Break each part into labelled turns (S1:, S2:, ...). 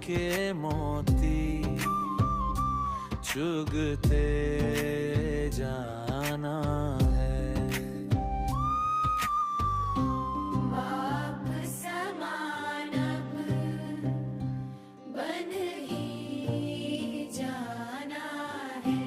S1: के मोती चुगते जाना है।
S2: बाप समान अब बन ही जाना है।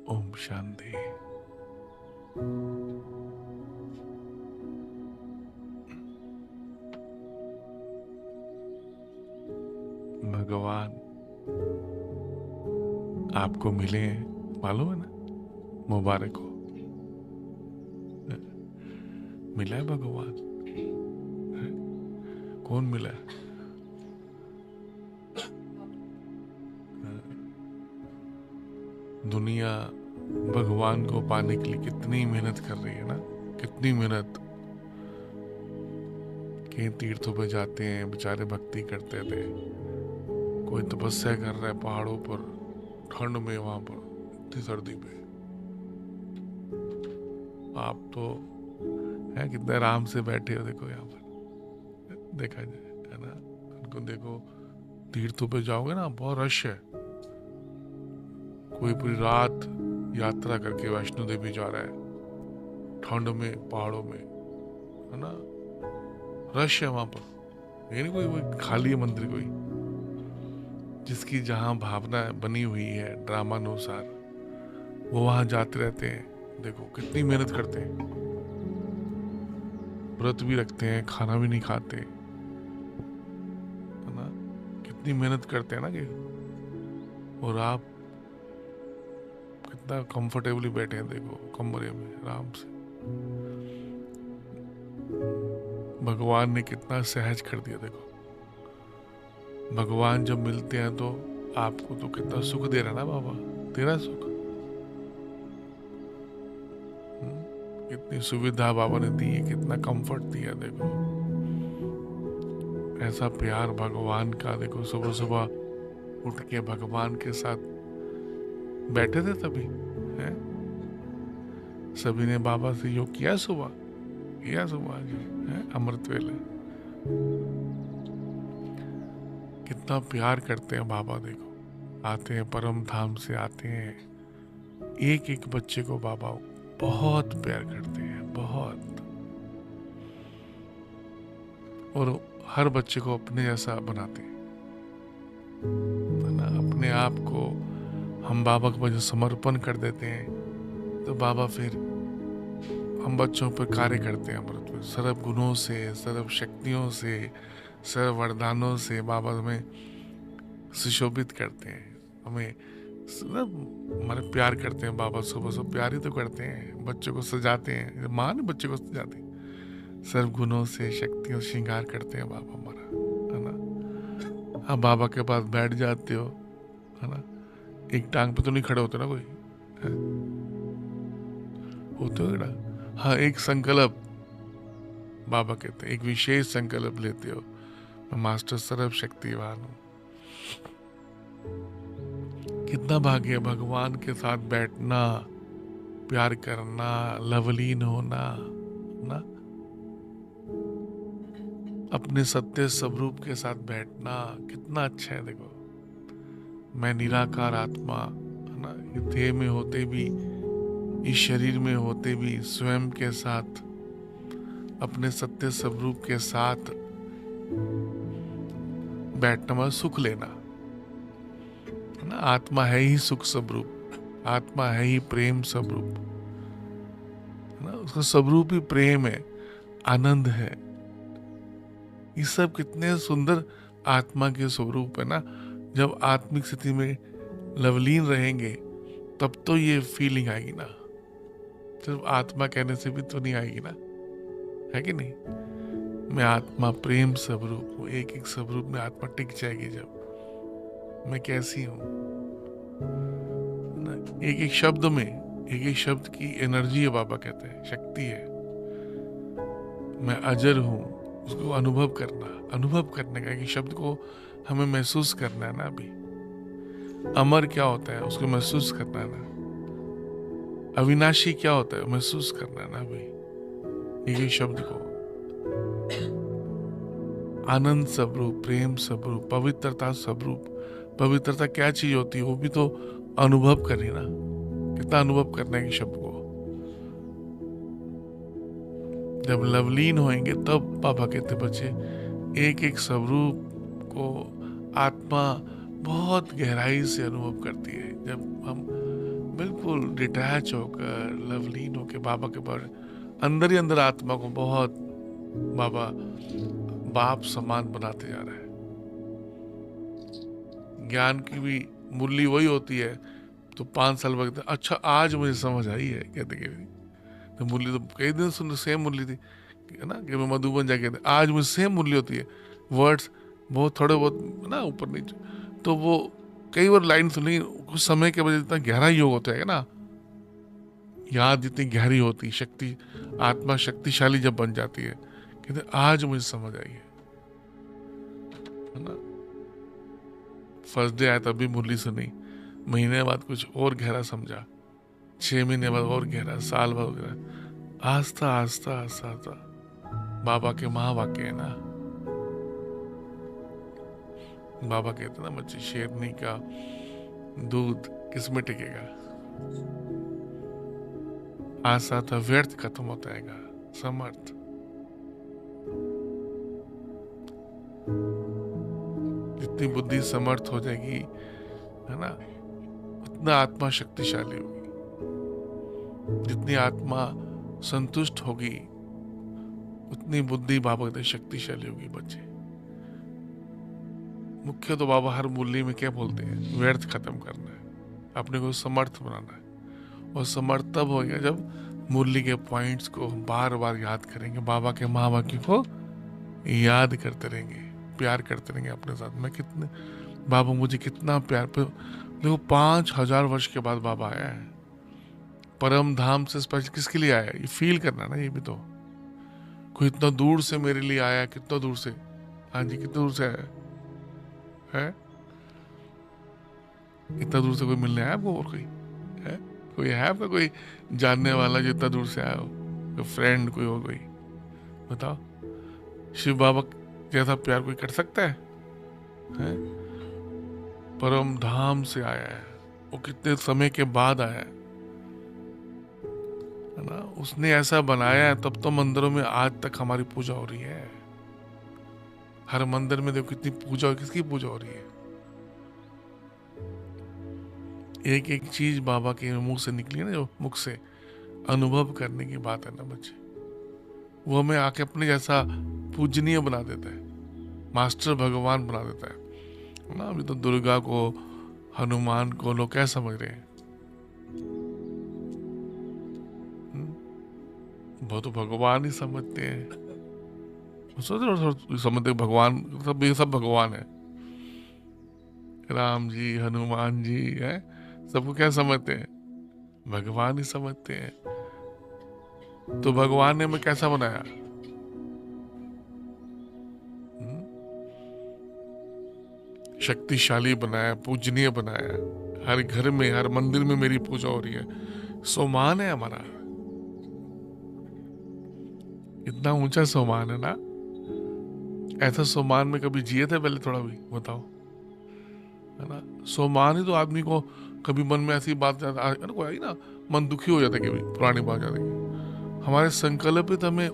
S3: ओम शांति। भगवान आपको मिले हैं, मालूम है ना? मुबारक हो। मिला है भगवान। कौन मिला है? दुनिया भगवान को पाने के लिए कितनी मेहनत कर रही है ना, कितनी मेहनत। कई तीर्थों पे जाते हैं, बेचारे भक्ति करते थे, कोई तपस्या कर रहा है पहाड़ों पर, ठंड में, वहां पर इतनी सर्दी पे। आप तो है कितने आराम से बैठे हो, देखो यहाँ पर देखा जाए, है ना? उनको देखो, तीर्थों पे जाओगे ना, बहुत रश है। कोई पूरी रात यात्रा करके वैष्णो देवी जा रहा है, ठंड में, पहाड़ों में, है ना? रश है वहां पर। ये नहीं कोई खाली है मंदिर, कोई जिसकी जहां भावना बनी हुई है ड्रामानुसार, वो वहां जाते रहते हैं। देखो कितनी मेहनत करते हैं, व्रत भी रखते हैं, खाना भी नहीं खाते, है ना? कितनी मेहनत करते हैं ना कि, और आप कितना कंफर्टेबली बैठे हैं, देखो कमरे में आराम से। भगवान ने कितना सहज कर दिया, देखो। भगवान जब मिलते हैं तो आपको तो कितना सुख दे रहा ना बाबा, तेरा सुख। कितनी सुविधा बाबा ने दी है, कितना कंफर्ट दिया, देखो। ऐसा प्यार भगवान का, देखो सुबह सुबह उठ के भगवान के साथ बैठे थे सभी, हैं? सभी ने बाबा से योग किया सुबह, जी, हैं? अमृत वेले कितना प्यार करते हैं बाबा, देखो। आते हैं परम धाम से, आते हैं, एक एक बच्चे को बाबा बहुत प्यार करते हैं, बहुत। और हर बच्चे को अपने जैसा बनाते हैं, है ना? अपने आप को हम बाबा को जब समर्पण कर देते हैं तो बाबा फिर हम बच्चों पर कार्य करते हैं अमृत में, सर्व गुणों से, सर्व शक्तियों से, सर्व वरदानों से बाबा हमें सुशोभित करते हैं, हमें हमारे प्यार करते हैं। बाबा सुबह सुबह प्यार ही तो करते हैं, बच्चों को सजाते हैं, माँ ने बच्चे को सजाते हैं, सर्व गुणों से, शक्तियों से श्रृंगार करते हैं बाबा हमारा, है ना? आप बाबा के पास बैठ जाते हो, है ना? एक टांग पे तो नहीं खड़े होते ना, कोई होते हो ना? हाँ, एक संकल्प बाबा कहते हैं, एक विशेष संकल्प लेते हो, मैं मास्टर सर्व शक्तिवान हूं। कितना भाग्य है भगवान के साथ बैठना, प्यार करना, लवलीन होना, ना? अपने सत्य स्वरूप के साथ बैठना कितना अच्छा है, देखो। मैं निराकार आत्मा, है ना? देह में होते भी, इस शरीर में होते भी, स्वयं के साथ, अपने सत्य स्वरूप के साथ बैठना मतलब सुख लेना, है ना? आत्मा है ही सुख स्वरूप, आत्मा है ही प्रेम स्वरूप, है ना? उसका स्वरूप ही प्रेम है, आनंद है। ये सब कितने सुंदर आत्मा के स्वरूप है ना। जब आत्मिक स्थिति में लवलीन रहेंगे तब तो ये फीलिंग आएगी ना, सिर्फ आत्मा कहने से भी तो नहीं आएगी ना, है कि नहीं? मैं आत्मा प्रेम स्वरूप हूँ, एक एक स्वरूप में आत्मा टिक जाएगी जब मैं कैसी हूँ ना। एक एक शब्द में, एक एक शब्द की एनर्जी है, बाबा कहते हैं शक्ति है। मैं अजर हूँ, उसको अनुभव करना, अनुभव करने का, कि शब्द को हमें महसूस करना है ना। अभी अमर क्या होता है उसको महसूस करना है ना। अविनाशी क्या होता है महसूस करना है ना। अभी एक शब्द को आनंद स्वरूप, प्रेम स्वरूप, पवित्रता स्वरूप। पवित्रता क्या चीज होती है वो भी तो अनुभव करनी ना, कितना अनुभव करना है कि शब्द को। जब लवलीन होंगे तब बाबा कहते बच्चे एक एक स्वरूप को आत्मा बहुत गहराई से अनुभव करती है। जब हम बिल्कुल डिटैच होकर लवलीन होकर बाबा के पर अंदर ही अंदर आत्मा को बहुत बाबा बाप समान बनाते जा रहे हैं। ज्ञान की भी मूल्य वही होती है। तो 5 साल बाद अच्छा आज मुझे समझ आई है कहते तो मूल्य तो कई दिन सुन सेम मूल्य थी, है ना, कि मैं मधुबन जाके आज मुझे सेम मूल्य होती है। वर्ड्स बहुत थोड़े बहुत ना ऊपर नीचे, तो वो कई बार लाइन सुनी, कुछ समय के वजह इतना गहरा योग होता है ना, याद जितनी गहरी होती, शक्ति आत्मा शक्तिशाली जब बन जाती है, कहते आज मुझे समझ आई है ना। फर्स्ट डे आया तभी मुरली सुनी, महीने बाद कुछ और गहरा समझा, 6 महीने बाद और गहरा, साल बाद गहरा, आस्ता आस्ता आस्ता आस्ता बाबा के महावाक्य है ना। बाबा कहते ना बच्चे, शेरनी का दूध किस में टिकेगा, आशा था व्यर्थ खत्म होता है समर्थ। जितनी बुद्धि समर्थ हो जाएगी है ना, उतना आत्मा शक्तिशाली होगी। जितनी आत्मा संतुष्ट होगी उतनी बुद्धि बाबा कहते शक्तिशाली होगी बच्चे। मुख्य तो बाबा हर मूल्य में क्या बोलते हैं, व्यर्थ खत्म करना है, अपने को समर्थ बनाना है। और समर्थ तब होगा जब मुरली के पॉइंट्स को बार बार याद करेंगे, बाबा के महावाक्य को याद करते रहेंगे, प्यार करते रहेंगे अपने साथ। मैं कितने बाबा मुझे कितना प्यार, देखो 5000 वर्ष के बाद बाबा आया है परम धाम से। स्पेशल किसके लिए आया, ये फील करना ना, ये भी तो कोई इतना दूर से मेरे लिए आया, कितना दूर से, हाँ जी कितना दूर से आया है, इतना दूर से कोई मिलने आया आपको, और कोई है, कोई है आपका कोई जानने वाला जो इतना दूर से आया हो, कोई फ्रेंड कोई और कोई, बताओ। शिव बाबा जैसा प्यार कोई कर सकता है? परम धाम से आया है, वो कितने समय के बाद आया है ना। उसने ऐसा बनाया है, तब तो मंदिरों में आज तक हमारी पूजा हो रही है। हर मंदिर में देखो कितनी पूजा, किसकी पूजा हो रही है। एक एक चीज बाबा के मुंह से निकली है ना, जो मुख से अनुभव करने की बात है ना बच्चे, वो हमें आके अपने जैसा पूजनीय बना देता है, मास्टर भगवान बना देता है ना। अभी तो दुर्गा को, हनुमान को लोग क्या समझ रहे हैं, वो तो भगवान ही समझते हैं। समझते भगवान सब, ये सब भगवान है। राम जी, हनुमान जी है, सबको क्या समझते हैं, भगवान ही समझते हैं। तो भगवान ने हमें कैसा बनाया, शक्तिशाली बनाया, पूजनीय बनाया। हर घर में, हर मंदिर में मेरी पूजा हो रही है। सोमान है हमारा, इतना ऊंचा सोमान है ना। ऐसा सोमान में कभी जिए थे पहले, थोड़ा भी बताओ, है ना। सोमान ही तो आदमी को कभी मन में ऐसी बात आई ना, मन दुखी हो जाता है, कभी पुरानी बात जाती है। हमारे संकल्प ही तो हमें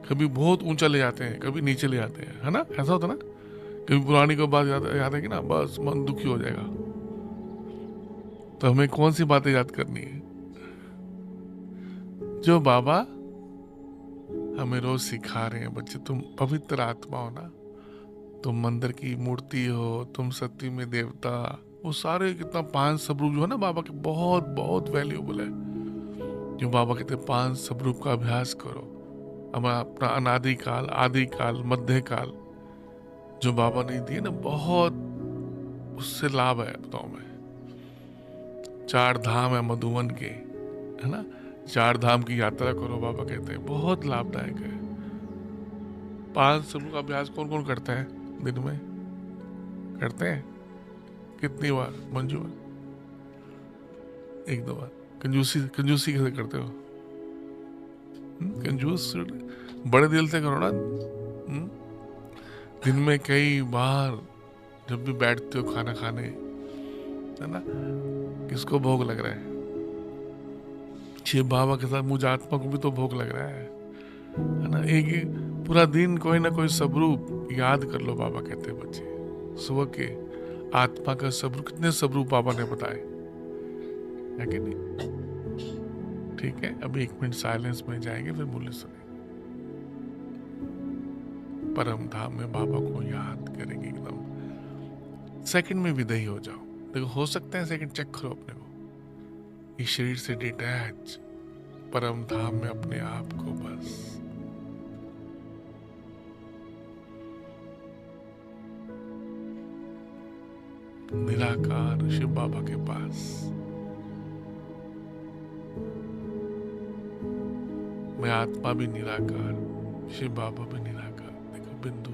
S3: कभी बहुत ऊंचा ले जाते हैं, कभी नीचे ले जाते हैं, है ना। ऐसा होता ना, कभी पुरानी को बात याद है कि ना, बस मन दुखी हो जाएगा। तो हमें कौन सी बातें याद करनी है, जो बाबा हमें रोज सिखा रहे हैं। बच्चे तुम पवित्र आत्मा हो ना, तुम मंदिर की मूर्ति हो, तुम सत्य में देवता, वो सारे कितना 5 स्वरूप जो है ना बाबा के, बहुत बहुत वैल्यूबल है। जो बाबा कहते हैं 5 स्वरूप का अभ्यास करो। हमारा अपना अनादिकाल, आदिकाल, मध्यकाल जो बाबा ने दिए ना, बहुत उससे लाभ है। बताओ मैं, 4 धाम है मधुबन के, है ना, 4 धाम की यात्रा करो बाबा कहते हैं, बहुत लाभदायक है। 5 स्वरूप का अभ्यास कौन कौन करता है दिन में, करते हैं कितनी बार मंजू, 1-2 बार। कंजूसी कंजूसी कैसे करते हो, कंजूस बड़े दिल से करो ना। दिन में कई बार जब भी बैठते हो खाना खाने, है ना, किसको भोग लग रहा है? शिव बाबा के साथ मुझ आत्मा को भी तो भोग लग रहा है ना। एक पूरा दिन कोई ना कोई स्वरूप याद कर लो, बाबा कहते हैं बच्चे सुबह के आत्मा का स्वरूप, कितने स्वरूप बाबा ने बताए, है कि नहीं? ठीक है, अभी 1 मिनट साइलेंस में जाएंगे, फिर मूल्य सुनेंगे। परम धाम में बाबा को याद करेंगे, एकदम सेकंड में विदाई हो जाओ। देखो, हो सकता है सेकंड चेक करो अपने को, इस शरीर से डिटैच परम धाम में अपने आप को बस निराकार शिव बाबा के पास। मैं आत्मा भी निराकार, शिव बाबा भी निराकार। देखो बिंदु